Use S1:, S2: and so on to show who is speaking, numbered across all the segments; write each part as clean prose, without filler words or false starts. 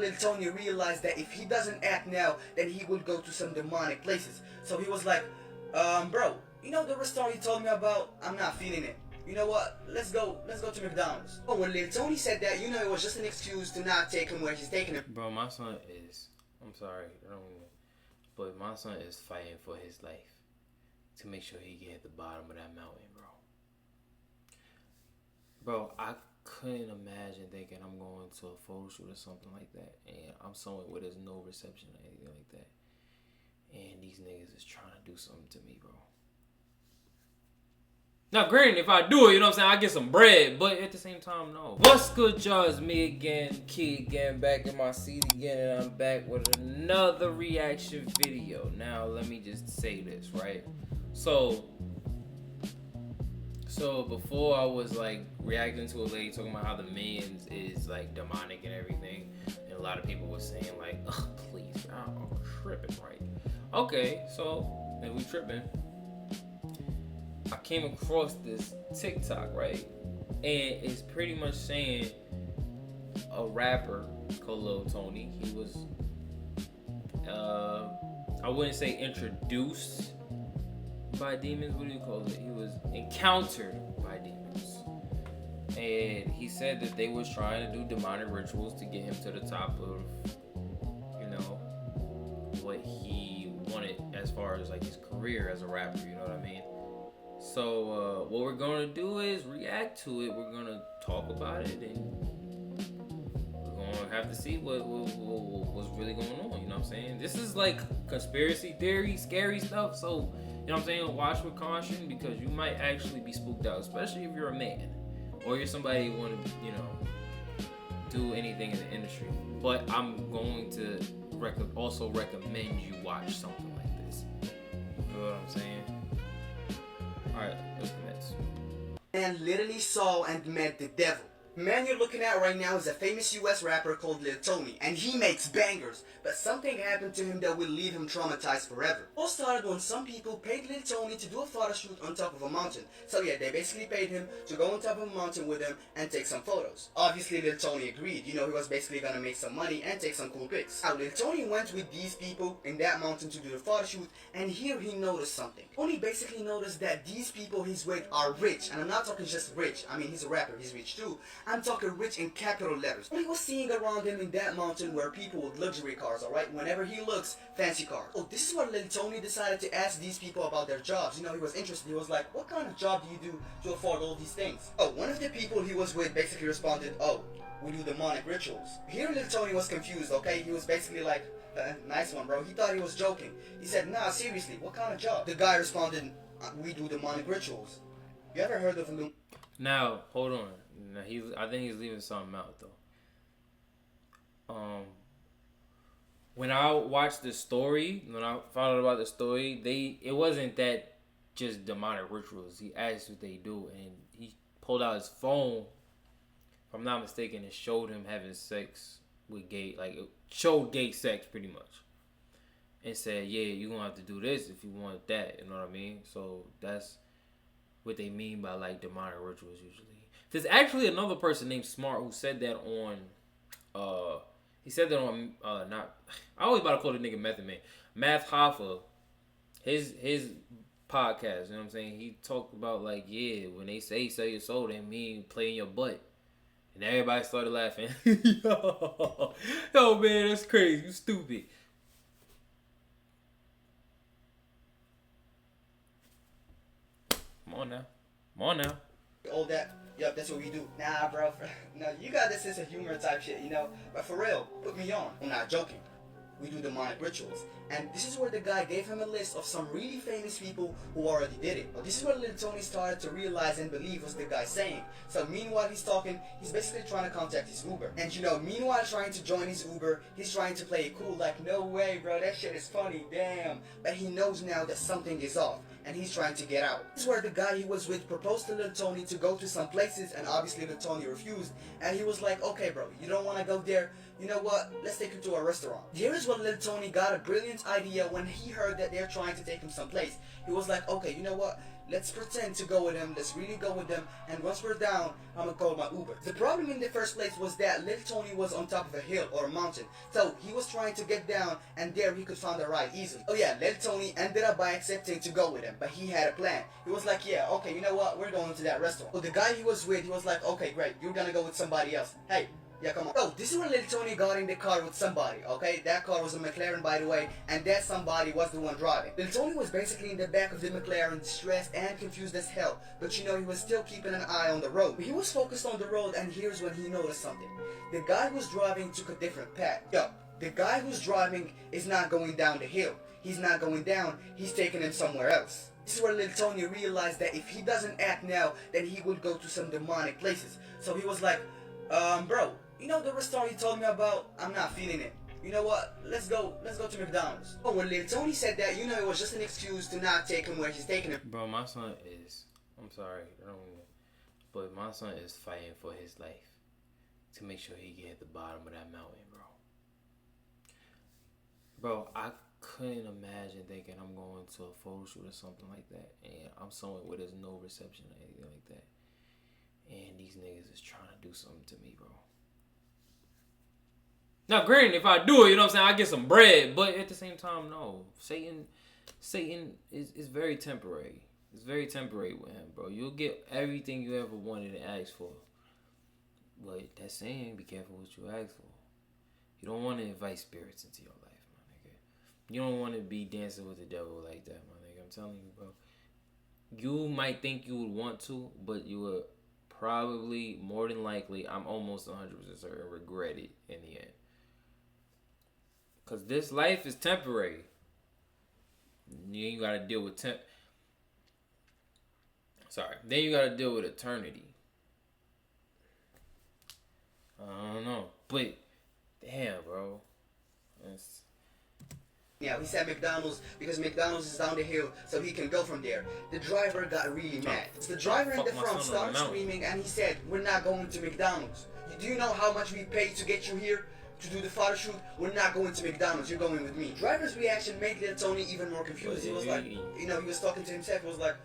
S1: Lil Tony realized that if he doesn't act now, then he will go to some demonic places. So he was like, bro, you know the restaurant you told me about? I'm not feeling it. You know what? Let's go to McDonald's. Oh, when Lil Tony said that, you know it was just an excuse to not take him where he's taking him.
S2: Bro, my son is, I'm sorry, but my son is fighting for his life to make sure he get at the bottom of that mountain, bro. Bro, I couldn't imagine thinking I'm going to a photo shoot or something like that, and I'm somewhere where there's no reception or anything like that, and these niggas is trying to do something to me, bro. Now, granted, if I do it, you know what I'm saying, I get some bread, but at the same time, no. What's good, y'all? It's me again, Key again, back in my seat again, and I'm back with another reaction video. Now, let me just say this, right? So before I was like reacting to a lady talking about how the Minions is like demonic and everything, and a lot of people were saying like, ugh, please, I'm tripping, right? Okay, so if we tripping, I came across this TikTok, right? And it's pretty much saying a rapper called Lil Tony, he was, I wouldn't say introduced by demons, what do you call it? He was encountered by demons. And he said that they was trying to do demonic rituals to get him to the top of, you know, what he wanted as far as like his career as a rapper, you know what I mean? So what we're gonna do is react to it. We're gonna talk about it, and we're gonna have to see what's really going on. You know what I'm saying? This is like conspiracy theory, scary stuff. So you know what I'm saying? Watch with caution, because you might actually be spooked out, especially if you're a man or you're somebody who want to, you know, do anything in the industry. But I'm going to also recommend you watch something like this. You know what I'm saying? Alright, let's commence.
S1: And literally saw and met the devil. Man you're looking at right now is a famous US rapper called Lil Tony, and he makes bangers, but something happened to him that will leave him traumatized forever. All started when some people paid Lil Tony to do a photo shoot on top of a mountain. So yeah, they basically paid him to go on top of a mountain with them and take some photos. Obviously Lil Tony agreed, you know, he was basically gonna make some money and take some cool pics. Now Lil Tony went with these people in that mountain to do the photo shoot, and here he noticed something. Tony basically noticed that these people he's with are rich, and I'm not talking just rich, I mean he's a rapper, he's rich too. I'm talking rich in capital letters. He was seeing around him in that mountain where people with luxury cars, alright? Whenever he looks, fancy cars. Oh, this is where Lil Tony decided to ask these people about their jobs. You know, he was interested. He was like, what kind of job do you do to afford all these things? Oh, one of the people he was with basically responded, oh, we do demonic rituals. Here Lil Tony was confused, okay? He was basically like, nice one, bro. He thought he was joking. He said, nah, seriously, what kind of job? The guy responded, we do demonic rituals. You ever heard of a
S2: Now, hold on. Now, I think he's leaving something out though. When I watched the story, when I found out about the story, it wasn't that just demonic rituals. He asked what they do, and he pulled out his phone. If I'm not mistaken, it showed him having sex with gay, like it showed gay sex pretty much, and said, "Yeah, you gonna have to do this if you want that." You know what I mean? So that's what they mean by like demonic rituals usually. There's actually another person named Smart who said that on, he said that on, I always about to call the nigga Method Man. Math Hoffa, his podcast, you know what I'm saying? He talked about like, yeah, when they say sell your soul, they mean play in your butt. And everybody started laughing. Yo, man, that's crazy. You stupid. Come on now.
S1: all that, yup, that's what we do. Nah, bro, no, you got this sense of humor type shit, you know? But for real, put me on. I'm not joking. We do demonic rituals. And this is where the guy gave him a list of some really famous people who already did it. But this is where Lil Tony started to realize and believe what the guy's saying. So meanwhile he's talking, he's basically trying to contact his Uber. And you know, meanwhile trying to join his Uber, he's trying to play it cool like, no way bro, that shit is funny, damn. But he knows now that something is off, and he's trying to get out. This is where the guy he was with proposed to Lil Tony to go to some places, and obviously Lil Tony refused. And he was like, okay bro, you don't want to go there? You know what, let's take you to a restaurant. Here is when Lil Tony got a brilliant idea when he heard that they're trying to take him someplace. He was like, okay, you know what, let's pretend to go with him, let's really go with them, and once we're down, I'm gonna call my Uber. The problem in the first place was that Little Tony was on top of a hill or a mountain, so he was trying to get down, and there he could find a ride easily. Oh yeah, Little Tony ended up by accepting to go with him, but he had a plan. He was like, yeah, okay, you know what, we're going to that restaurant. So the guy he was with, he was like, okay, great, you're gonna go with somebody else. Hey, yeah, come on. Oh, this is when Little Tony got in the car with somebody, okay? That car was a McLaren, by the way, and that somebody was the one driving. Little Tony was basically in the back of the McLaren, stressed and confused as hell, but you know, he was still keeping an eye on the road. He was focused on the road, and here's when he noticed something. The guy who's driving took a different path. Yo, the guy who's driving is not going down the hill. He's not going down, he's taking him somewhere else. This is where Little Tony realized that if he doesn't act now, then he would go to some demonic places. So he was like, bro, you know the restaurant you told me about? I'm not feeling it. You know what? Let's go to McDonald's. Oh, when Little Tony said that, you know it was just an excuse to not take him where he's taking him.
S2: Bro, my son is, I'm sorry, but my son is fighting for his life to make sure he get at the bottom of that mountain, bro. Bro, I couldn't imagine thinking I'm going to a photo shoot or something like that, and I'm somewhere where there's no reception or anything like that, and these niggas is trying to do something to me, bro. Now, granted, if I do it, you know what I'm saying, I get some bread, but at the same time, no. Satan is very temporary. It's very temporary with him, bro. You'll get everything you ever wanted and asked for. But that saying, be careful what you ask for. You don't want to invite spirits into your life, my nigga. You don't want to be dancing with the devil like that, my nigga. I'm telling you, bro. You might think you would want to, but you would probably, more than likely, I'm almost 100% certain, regret it in the end. Because this life is temporary. You ain't got to deal with Then you got to deal with eternity. I don't know. But, damn, bro.
S1: Yeah, he said McDonald's because McDonald's is down the hill, so he can go from there. The driver got really mad. The driver in the front started screaming, and he said, we're not going to McDonald's. Do you know how much we paid to get you here? To do the photo shoot? We're not going to McDonald's, you're going with me. Driver's reaction made Little Tony even more confused. He was like, you know, he was talking to himself, he was like,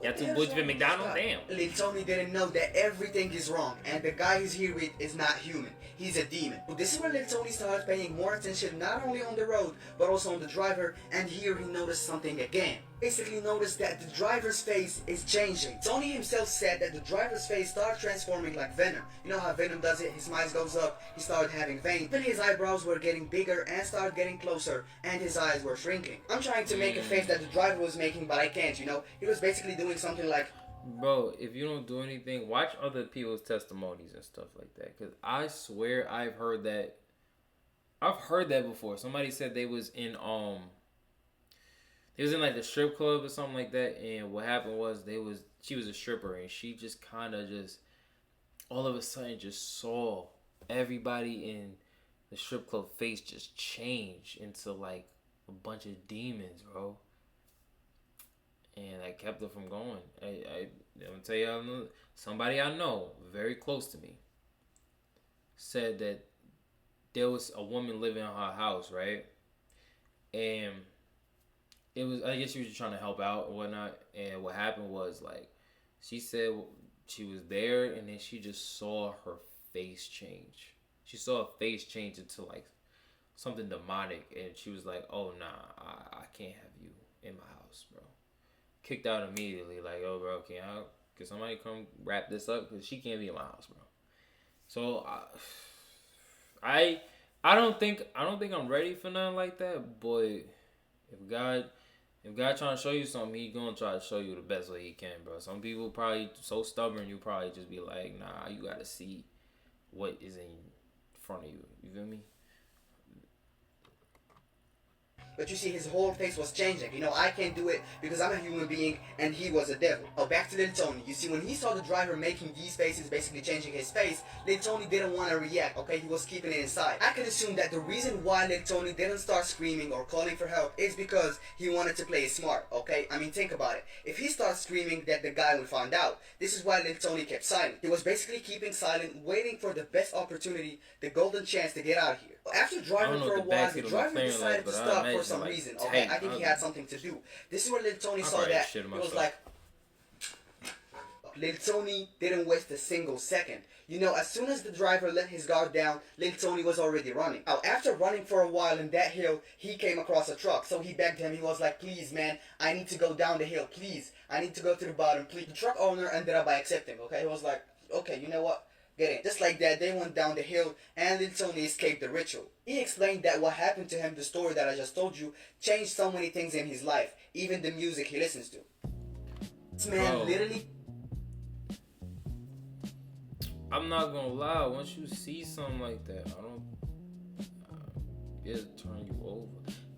S2: you have to butch with McDonald's? Damn.
S1: Little Tony didn't know that everything is wrong, and the guy he's here with is not human. He's a demon. But this is where Little Tony started paying more attention not only on the road, but also on the driver, and here he noticed something again. Basically noticed that the driver's face is changing. Tony himself said that the driver's face started transforming like Venom. You know how Venom does it? His eyes goes up, he started having veins. Then his eyebrows were getting bigger and started getting closer, and his eyes were shrinking. I'm trying to make a face that the driver was making, but I can't, you know? He was basically doing something like...
S2: Bro, if you don't do anything, watch other people's testimonies and stuff like that. Because I swear I've heard that. I've heard that before. Somebody said they was in like the strip club or something like that, and what happened was she was a stripper, and she just kind of just all of a sudden just saw everybody in the strip club face just change into like a bunch of demons, bro. And I kept her from going. I'm gonna tell you, somebody I know, very close to me, said that there was a woman living in her house, right? And it was, I guess she was just trying to help out and whatnot. And what happened was, like, she said she was there, and then she just saw her face change. She saw her face change into like something demonic, and she was like, "Oh nah, I can't have you in my house, bro." Kicked out immediately, like, "Oh, bro, can somebody come wrap this up? Because she can't be in my house, bro." So I don't think I'm ready for nothing like that. But if God trying to show you something, he gonna try to show you the best way he can, bro. Some people probably so stubborn, you probably just be like, nah, you gotta see what is in front of you. You feel me?
S1: But you see, his whole face was changing. You know, I can't do it because I'm a human being and he was a devil. Oh, back to Little Tony. You see, when he saw the driver making these faces, basically changing his face, Little Tony didn't want to react, okay? He was keeping it inside. I could assume that the reason why Little Tony didn't start screaming or calling for help is because he wanted to play it smart, okay? I mean, think about it. If he starts screaming, that the guy will find out. This is why Little Tony kept silent. He was basically keeping silent, waiting for the best opportunity, the golden chance to get out of here. After driving for a while, the driver decided to stop for some reason. Okay, I think he had something to do. This is where Little Tony saw that. He was like, truck. Lil Tony didn't waste a single second. You know, as soon as the driver let his guard down, Lil Tony was already running. Now, after running for a while in that hill, he came across a truck. So he begged him, he was like, please man, I need to go down the hill, please. I need to go to the bottom, please. The truck owner ended up by accepting, okay? He was like, okay, you know what? Get in. Just like that, they went down the hill and Lil Tony escaped the ritual. He explained that what happened to him, the story that I just told you, changed so many things in his life, even the music he listens to. This man literally...
S2: I'm not gonna lie, once you see something like that, it'll turn you over.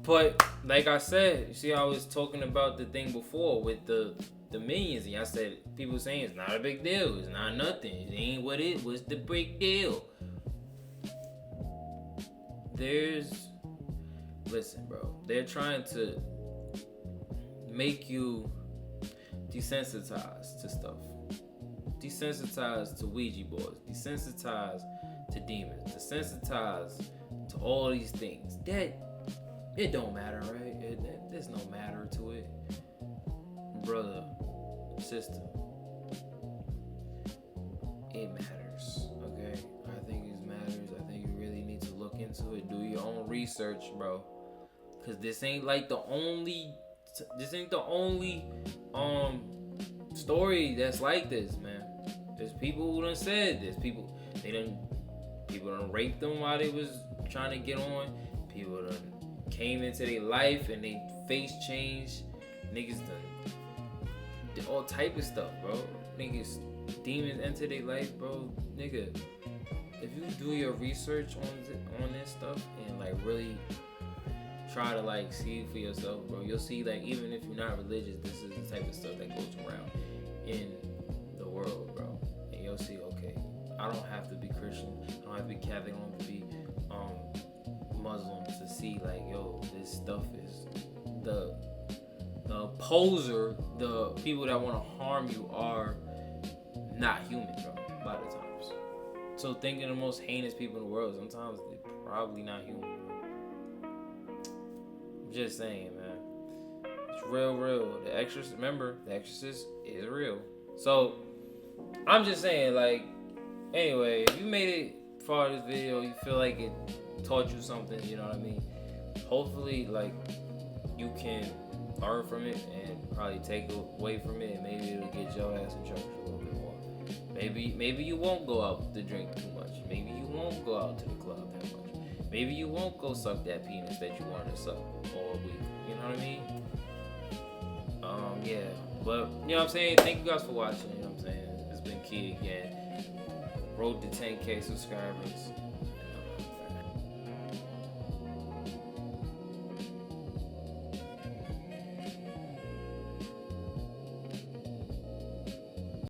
S2: But like I said, you see how I was talking about the thing before with the millions, and I said people saying it's not a big deal, it's not nothing, it ain't what it was the big deal. Listen bro, they're trying to make you desensitized to stuff. Desensitized to Ouija boards, desensitized to demons, desensitized to all these things. That it don't matter, right? There's no matter to it. Brother, sister, it matters, okay? I think it matters. I think you really need to look into it, do your own research, bro. Cause this ain't the only story that's like this, man. There's people who done said this. People done raped them while they was trying to get on. People done came into their life and they face changed. Niggas done did all type of stuff, bro. Niggas, demons enter their life, bro. Nigga, if you do your research on this stuff and really try to see it for yourself, bro, you'll see even if you're not religious, this is the type of stuff that goes around in the world, bro. And you'll see, okay, I don't have to be Christian, I don't have to be Catholic, I don't have to be Muslim to see yo, this stuff is the opposer, the people that want to harm you are not human, bro, a lot of times. So thinking the most heinous people in the world, sometimes they're probably not human, bro. I'm just saying, man. It's real. The Exorcist, remember, The Exorcist is real. So, I'm just saying, anyway, if you made it far in this video, you feel like it taught you something, you know what I mean? Hopefully, you can learn from it and probably take away from it, and maybe it'll get your ass in church a little bit more. Maybe you won't go out to drink too much. Maybe you won't go out to the club that much. Maybe you won't go suck that penis that you wanted to suck all week. You know what I mean? Yeah. But, you know what I'm saying? Thank you guys for watching. You know what I'm saying? It's been Key again. Road to 10K subscribers.